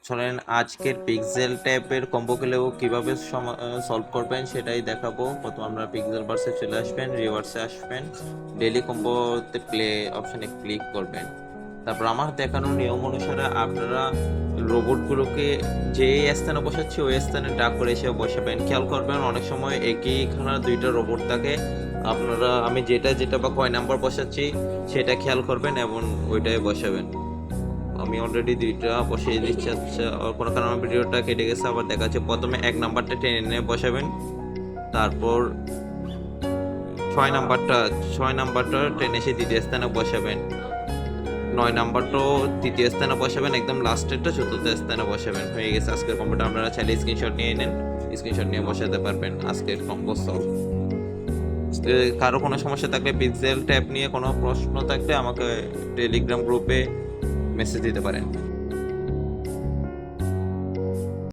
চলেন আজকের পিক্সেল ট্যাবের কম্বো খেলেও কীভাবে সলভ করবেন সেটাই দেখাবো। প্রথম আপনারা পিক্সেল বার্সে চলে আসবেন, রিভার্সে আসবেন, ডেলি কম্বোতে প্লে অপশানে ক্লিক করবেন। তারপর আমার দেখানো নিয়ম অনুসারে আপনারা রোবটগুলোকে যে স্থানে বসাচ্ছি ওই স্থানে ড্রাগ করে এসে বসাবেন। খেয়াল করবেন অনেক সময় একই খানার দুইটা রোবট থাকে, আপনারা আমি যেটা বা কয় নাম্বার বসাচ্ছি সেটা খেয়াল করবেন এবং ওইটাই বসাবেন। আমি অলরেডি দুইটা বসিয়ে দিচ্ছি। আচ্ছা, কোনো কারণে ভিডিওটা কেটে গেছে, আবার দেখা যাচ্ছে। প্রথমে 1 নাম্বারটা টেনে বসাবেন, তারপর 6 নাম্বারটা টেনে এসে দ্বিতীয় স্থানে বসাবেন, 9 নাম্বারটাও তৃতীয় স্থানে বসাবেন, একদম লাস্টেরটা চতুর্থ স্থানে বসাবেন। হয়ে গেছে আজকের কম্বোটা। আপনারা চাইলে স্ক্রিনশট নিয়ে নেন, স্ক্রিনশট নিয়ে বসাতে পারবেন আজকের কম্বো সলভ। কারো কোনো সমস্যা থাকলে, পিক্সেল ট্যাব নিয়ে কোনো প্রশ্ন থাকলে আমাকে টেলিগ্রাম গ্রুপে মেসেজ দিতে পারেন।